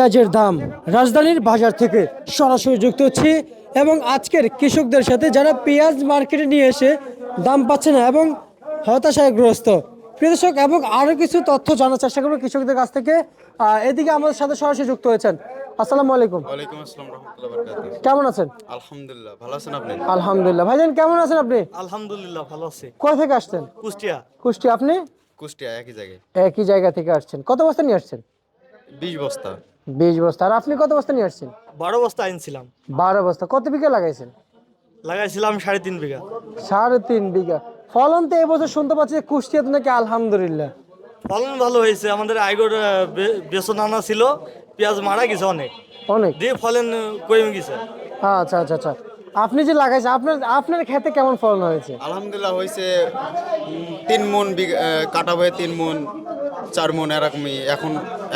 পেঁয়াজের দাম রাজধানীর বাজার থেকে সরাসরি যুক্ত হচ্ছে এবং আজকের কৃষকদের সাথে যারা পেঁয়াজ মার্কেটে নিয়ে এসে দাম পাচ্ছে না এবং হতাশাগ্রস্ত কৃষক এবং আরও কিছু তথ্য জানার চেষ্টা করবো কৃষকদের কাছ থেকে। এদিকে আমাদের সাথে সরাসরি যুক্ত হয়েছেন। আসসালামু আলাইকুম। ওয়ালাইকুম আসসালাম রাহমাতুল্লাহি ওয়া বারাকাতুহু। কেমন আছেন? আলহামদুলিল্লাহ, ভালো আছেন আপনি? আলহামদুলিল্লাহ। ভাইজান কেমন আছেন আপনি? আলহামদুলিল্লাহ ভালো আছি। কোথা থেকে আসছেন? কুষ্টিয়া। কুষ্টিয়া। আপনি? কুষ্টিয়া একই জায়গায়। একই জায়গা থেকে আসছেন। কত বস্তা নিয়ে আসছেন? 20 বস্তা। 20 বস্তা। আর আপনি কত বস্তা নিয়ে আসছেন? 12 বস্তা আনছিলাম। 12 বস্তা। কত বিঘা লাগাইছেন? লাগাইছিলাম 3.5 বিঘা। 3.5 বিঘা। ফলন তো এবছর শুনতে পাচ্ছি যে কুষ্টিয়াতে নাকি আলহামদুলিল্লাহ। ফলন ভালো হয়েছে। আমাদের আইগর বেসন আনা ছিল, পেঁয়াজ মারা গেছে অনেক। অনেক। দিয়ে ফলন কমে গেছে। আচ্ছা আচ্ছা আচ্ছা। আপনি যে লাগাইছেন আপনার আপনার ক্ষেতে কেমন ফলন হয়েছে? আলহামদুলিল্লাহ হয়েছে 3 মণ কাটা হয়ে 3 মণ 4 মণ এরকমই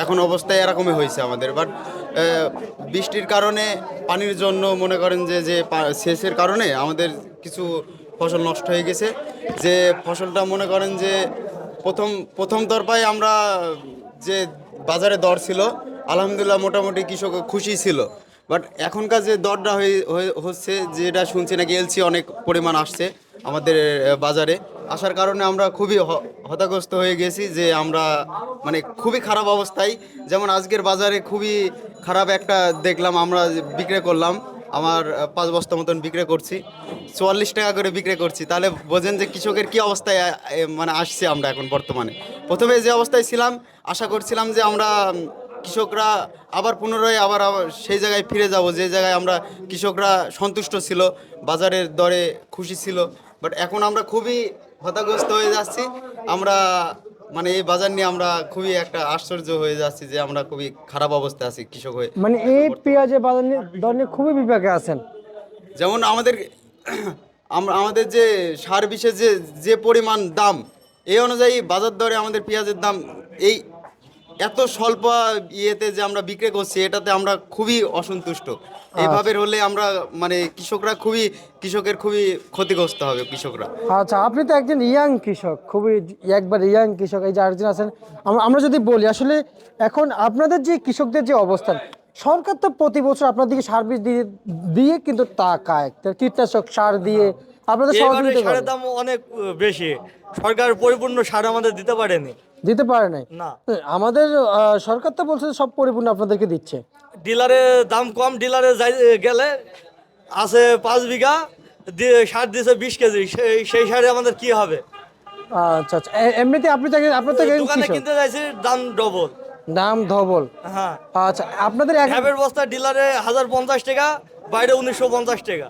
এখন অবস্থায় এরকমই হয়েছে আমাদের। বাট বৃষ্টির কারণে পানির জন্য মনে করেন যে সেচের কারণে আমাদের কিছু ফসল নষ্ট হয়ে গেছে। যে ফসলটা মনে করেন যে প্রথম দরপায় আমরা যে বাজারে দর ছিল আলহামদুলিল্লাহ মোটামুটি কৃষক খুশি ছিল। বাট এখনকার যে দরটা হচ্ছে যেটা শুনছি নাকি এলসি অনেক পরিমাণ আসছে আমাদের বাজারে আসার কারণে আমরা খুবই হতাগ্রস্ত হয়ে গেছি যে আমরা মানে খুবই খারাপ অবস্থায়। যেমন আজকের বাজারে খুবই খারাপ একটা দেখলাম, আমরা বিক্রি করলাম আমার 5 বস্তা মতন বিক্রি করছি, 44 টাকা করে বিক্রি করছি। তাহলে বোঝেন যে কৃষকের কি অবস্থায় মানে আসছে আমরা এখন বর্তমানে। প্রথমে যে অবস্থায় ছিলাম আশা করছিলাম যে আমরা কৃষকরা আবার পুনরায় আবার সেই জায়গায় ফিরে যাব যে জায়গায় আমরা কৃষকরা সন্তুষ্ট ছিল, বাজারের দরে খুশি ছিল। বাট এখন আমরা খুবই হতাগ্রস্ত হয়ে যাচ্ছি। আমরা মানে এই বাজার নিয়ে আমরা খুবই একটা আশ্চর্য হয়ে যাচ্ছি যে আমরা খুবই খারাপ অবস্থায় আছি কৃষক হয়ে। মানে এই পেঁয়াজের বাজার নিয়ে দর নিয়ে খুবই বিপাকে আছেন। যেমন আমাদের যে সার বিষের যে পরিমাণ দাম, এই অনুযায়ী বাজার দরে আমাদের পেঁয়াজের দাম এই এত স্বল্প ইয়েতে যে আমরা বিক্রি করছি এটাতে আমরা খুবই অসন্তুষ্ট। এইভাবে হলে আমরা মানে কৃষকের খুবই ক্ষতিগ্রস্ত হবে কৃষকরা। আচ্ছা, আপনি তো একজন ইয়াং কৃষক, খুবই একবার ইয়াং কৃষক। এই যে আরেকজন আছেন, আমরা যদি বলি আসলে এখন আপনাদের যে কৃষকদের যে অবস্থান, সরকার তো প্রতি বছর আপনাদেরকে সার বীজ দিয়ে দিয়ে কিন্তু টাকায় কীটনাশক সার দিয়ে আপনাদের এবারে সহযোগিতা করে। সারের দাম অনেক বেশি। সরকার পরিপূর্ণ সার আমাদের দিতে পারেনি। দিতে পারে নাই। না, আমাদের সরকার তো বলছে যে সব পরিপূর্ণ আপনাদেরকে দিচ্ছে। ডিলারের দাম কম। ডিলারে গেলে আছে 5 বিঘা দিয়ে সার দিয়েছে 20 কেজি। সেই সারে আমাদের কি হবে? আচ্ছা আচ্ছা। এমনিতে আপনি তো আপনার তো একজন দোকানে কৃষক। কিনতে যাইছি দাম ডবল। দাম ধবল। হ্যাঁ, আচ্ছা, আপনাদের ঢ্যাপের বস্তা ডিলারে 1050 টাকা, বাইরে 1950 টাকা।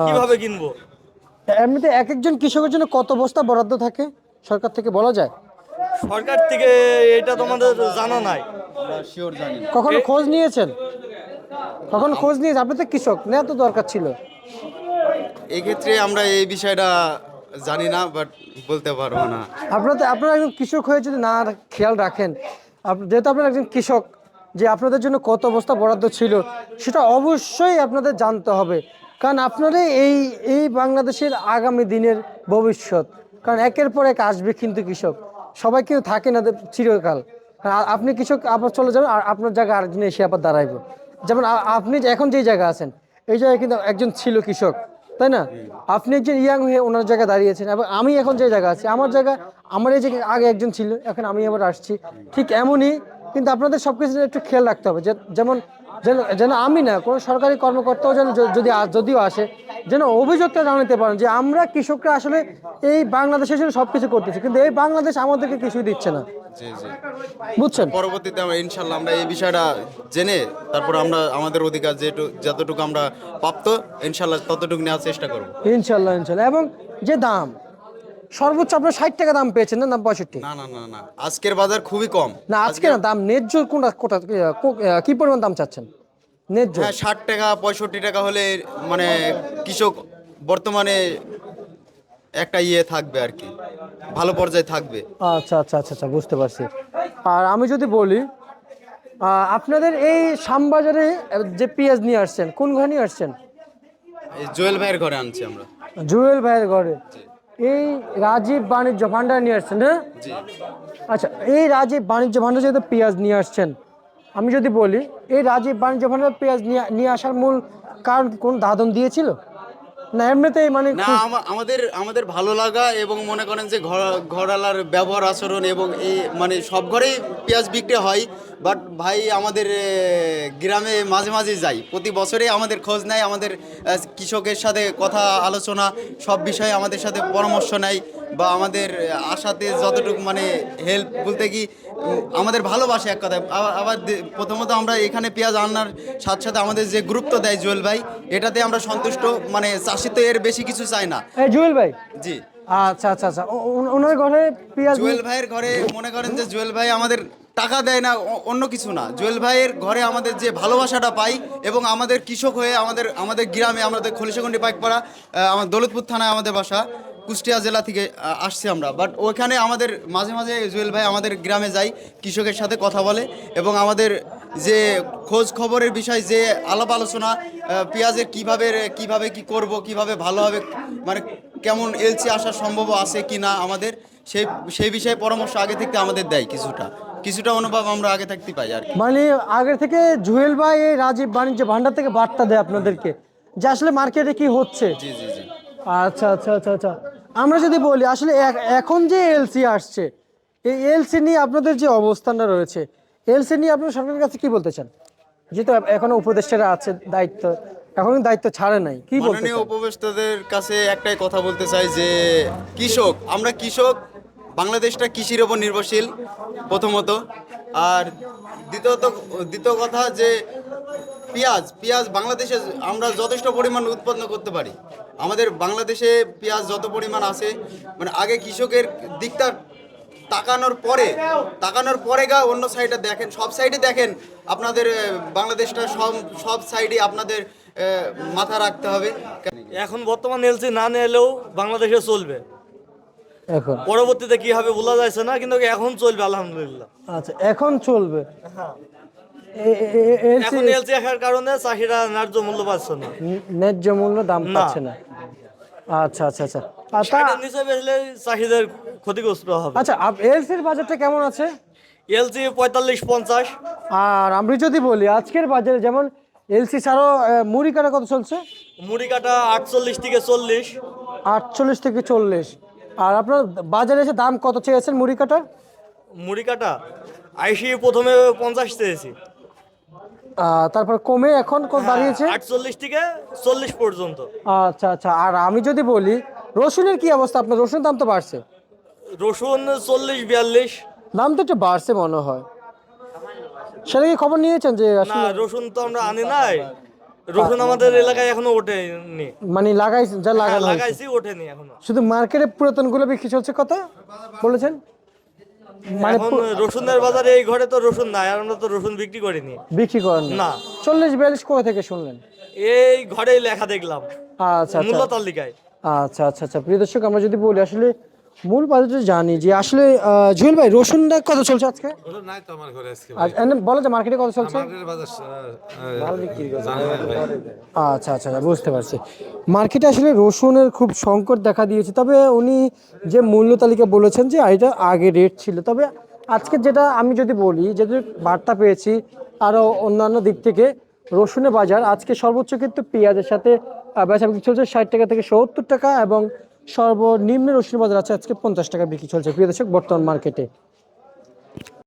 কিভাবে কিনবো? এমনিতে এক একজন কৃষকের জন্য কত বস্তা বরাদ্দ থাকে সরকার থেকে বলা যায়? সরকার থেকে এটা তোমাদের জানা নাই। আমরা শিওর জানি না। কখনো খোঁজ নিয়েছেন? কখনো খোঁজ নিয়েছেন? আপনি তো কৃষক, নেওয়া তো দরকার ছিল। এই ক্ষেত্রে আমরা এই বিষয়টা জানি না, বাট বলতে পারবো না। আপনারা একজন কৃষক হয়ে যদি না খেয়াল রাখেন, যেহেতু আপনারা একজন কৃষক, যে আপনাদের জন্য কত বস্তা বরাদ্দ ছিল সেটা অবশ্যই আপনাদের জানতে হবে। কারণ আপনারা এই এই বাংলাদেশের আগামী দিনের ভবিষ্যৎ। কারণ একের পর এক আসবে কিন্তু কৃষক, সবাই কিন্তু থাকে না চিরকাল। কারণ আপনি কৃষক আবার চলে যাবেন আর আপনার জায়গায় আরেকজন এসে আবার দাঁড়াইবে। যেমন আপনি এখন যেই জায়গায় আছেন, এই জায়গায় কিন্তু একজন ছিল কৃষক, তাই না? আপনি একজন ইয়াং হয়ে ওনার জায়গায় দাঁড়িয়েছেন এবং আমি এখন যে জায়গায় আছি আমার জায়গায়, আমার এই জায়গায় আগে একজন ছিল, এখন আমি আবার আসছি। ঠিক এমনই কিন্তু আপনাদের সব কিছু একটু খেয়াল রাখতে হবে। যেমন যেন যেন আমি না, কোনো সরকারি কর্মকর্তাও যেন যদিও আসে যেন অভিযোগটা জানাতে পারেন যে আমরা কৃষকরা আসলে এই বাংলাদেশের জন্য সব কিছু করতেছি, কিন্তু এই বাংলাদেশ আমাদেরকে কিছুই দিচ্ছে না। জি জি। বুঝছেন? পরবর্তীতে আমরা ইনশাল্লাহ আমরা এই বিষয়টা জেনে তারপর আমরা আমাদের অধিকার যতটুকু আমরা প্রাপ্ত ইনশাল্লাহ ততটুকু নেওয়ার চেষ্টা করব। ইনশাল্লাহ ইনশাল্লাহ। এবং যে দাম সর্বোচ্চ আপনার 60 টাকা দাম পেয়েছেন না 65? না না না না, আজকের বাজার খুবই কম। না, আজকে না, দাম ন্যায্য কোনটা কোটা কি পরিমাণ দাম চাচ্ছেন ন্যায্য? হ্যাঁ, 60 টাকা 65 টাকা হলে মানে কৃষক বর্তমানে একটা থাকবে আর কি, ভালো পর্যায়ে থাকবে। আচ্ছা আচ্ছা আচ্ছা আচ্ছা, বুঝতে পারছি। আর আমি যদি বলি আপনাদের এই শ্যামবাজারে যে পেঁয়াজ নিয়ে আসছেন, কোন ঘরে নিয়ে আসছেন? এই জুয়েল ভাইয়ের ঘরে আনছি আমরা। জুয়েল ভাইয়ের ঘরে। এই রাজীব বাণিজ্য ভান্ডার নিয়ে আসছেন, হ্যাঁ? জি। আচ্ছা, এই রাজীব বাণিজ্য ভান্ডার যেহেতু পেঁয়াজ নিয়ে আসছেন, আমি যদি বলি এই রাজীব বাণিজ্য ভান্ডার পেঁয়াজ নিয়ে আসার মূল কারণ কোন দাদন দিয়েছিল, না এমনিতেই মানে না, আমাদের আমাদের ভালো লাগা এবং মনে করেন যে ঘরালার ব্যবহার আচরণ এবং এই মানে সব ঘরেই পেঁয়াজ বিক্রি হয়। বাট ভাই আমাদের গ্রামে মাঝে মাঝে যাই, প্রতি বছরেই আমাদের খোঁজ নেয়, আমাদের কৃষকের সাথে কথা আলোচনা সব বিষয়ে আমাদের সাথে পরামর্শ নেয়, বা আমাদের আশাতে যতটুকু মানে হেল্প বলতে কি আমাদের ভালোবাসে এক কথায়। আবার প্রথমত আমরা এখানে পেঁয়াজ আনার সাথে সাথে আমাদের যে গুরুত্ব দেয় জুয়েল ভাই, এটাতে আমরা সন্তুষ্ট। মানে চাষি তো এর বেশি কিছু চায় না। এই জুয়েল ভাই, জি, আচ্ছা আচ্ছা আচ্ছা, ওনার ঘরে পেঁয়াজ জুয়েল ভাইয়ের ঘরে মনে করেন যে জুয়েল ভাই আমাদের টাকা দেয় না, অন্য কিছু না। জুয়েল ভাইয়ের ঘরে আমাদের যে ভালোবাসাটা পাই, এবং আমাদের কৃষক হয়ে আমাদের গ্রামে, আমাদের খলিশাকুণ্ডি পাইকপাড়া, আমার দৌলতপুর থানায় আমাদের বাসা, কুষ্টিয়া জেলা থেকে আসছি আমরা। বাট ওইখানে আমাদের মাঝে মাঝে জুয়েল ভাই আমাদের গ্রামে যাই, কৃষকের সাথে কথা বলে, এবং আমাদের যে খোঁজ খবরের বিষয়, যে আলাপ আলোচনা, পেঁয়াজের কিভাবে কি করব, কিভাবে ভালো হবে, মানে কেমন এলসি আসার সম্ভব আছে কি না, আমাদের সেই বিষয়ে পরামর্শ আগে থেকে আমাদের দেয়। কিছুটা অনুভব আমরা আগে থাকতে পাই আর কি। মানে আগে থেকে জুয়েল ভাই এই রাজীব বাণিজ্য ভান্ডার থেকে বার্তা দেয় আপনাদেরকে যে আসলে মার্কেটে কি হচ্ছে। জি জি জি। আচ্ছা আচ্ছা আচ্ছা আচ্ছা, আমরা যদি বলি আসলে এখন যে এলসি আসছে, এই এলসি নিয়ে আপনাদের যে অবস্থানটা রয়েছে, এলসি নিয়ে আপনারা সরকারের কাছে কি বলতে চান? যেহেতু এখনো উপদেষ্টারা আছে দায়িত্ব, এখনো দায়িত্ব ছাড়ে নাই, কি বলতে মাননীয় চান? উপদেষ্টাদের কাছে একটাই কথা বলতে চাই যে আমরা কৃষক, বাংলাদেশটা কৃষির ওপর নির্ভরশীল প্রথমত। আর দ্বিতীয় কথা যে পেঁয়াজ বাংলাদেশে আমরা যথেষ্ট পরিমাণ উৎপন্ন করতে পারি। আমাদের বাংলাদেশে পেঁয়াজ যত পরিমাণ আছে, মানে আগে কৃষকের দিকটা তাকানোর পরে অন্য সাইডে দেখেন, সব সাইডে দেখেন আপনাদের বাংলাদেশটা সব সাইডে আপনাদের মাথা রাখতে হবে। এখন বর্তমান এলসি না নিলেও বাংলাদেশে চলবে, এখন পরবর্তীতে কি হবে বলা যাচ্ছে না, কিন্তু এখন চলবে আলহামদুলিল্লাহ। আচ্ছা, এখন চলবে। এখন এলসি আসার কারণে চাষিরা ন্যায্য মূল্য পাচ্ছে না, ন্যায্য মূল্য দাম না। পাচ্ছে না। আচ্ছা আচ্ছা আচ্ছা, ষাটের নিচে বেচলে চাষিদের ক্ষতিগ্রস্ত হবে। আচ্ছা, এলসির বাজারটা কেমন আছে? এলসি 45-50। আর আমি যদি বলি আজকের বাজারে যেমন এলসি ছাড়াও মুড়ি কাটা কত চলছে? মুড়ি কাটা 48 থেকে 40। 48 থেকে 40। আর আপনার বাজারে এসে দাম কত চেয়েছেন মুড়ি কাটার? মুড়ি কাটা আইসি প্রথমে 50 চেয়েছি, তারপর কমে এখন কত দাঁড়িয়েছে? 48 থেকে 40 পর্যন্ত। আচ্ছা আচ্ছা, আর আমি যদি বলি রসুনের কি অবস্থা? আপনার রসুনের দাম তো বাড়ছে, রসুন 40-42। দাম তো একটু বাড়ছে মনে হয়, সেটা কি খবর নিয়েছেন যে না, আসলে রসুন তো আমরা আনি নাই, রসুন আমাদের এলাকায় এখনো ওঠেনি। মানে লাগাইছেন, যা লাগানো হয়েছে লাগাইছি, ওঠেনি এখনো। শুধু মার্কেটে পুরাতন গুলো বিক্রি চলছে কত বলেছেন? মানে এখন রসুনের বাজারে এই ঘরে তো রসুন নাই, আর আমরা তো রসুন বিক্রি করিনি। বিক্রি করেন না। 40-42 কোথা থেকে শুনলেন? এই ঘরেই লেখা দেখলাম আচ্ছা মূল্য আচ্ছা তালিকায়। আচ্ছা আচ্ছা আচ্ছা, প্রিয় দর্শক, আমরা যদি বলি আসলে মূল বাজারটা জানি যে আসলে জুয়েল ভাই রসুনটা কত চলছে আজকে? নাই তো আমার ঘরে আজকে আর এমনি বলো যে মার্কেটে কত চলছে? মার্কেটের বাজার জানি না ভাই। আচ্ছা আচ্ছা আচ্ছা, বুঝতে পারছি। মার্কেটে আসলে রসুনের খুব সংকট দেখা দিয়েছে, তবে উনি যে মূল্য তালিকা বলেছেন যে এটা আগে রেট ছিল, তবে আজকে যেটা আমি যদি বলি, যেটা বার্তা পেয়েছি আরও অন্যান্য দিক থেকে, রসুনের বাজার আজকে সর্বোচ্চ কিন্তু পেঁয়াজের সাথে বেচা বিক্রি চলছে 60 টাকা থেকে 70 টাকা, এবং সর্বনিম্ন রসুনের বাজার আছে আজকে 50 টাকা বিক্রি চলছে প্রিয় দর্শক বর্তমান মার্কেটে।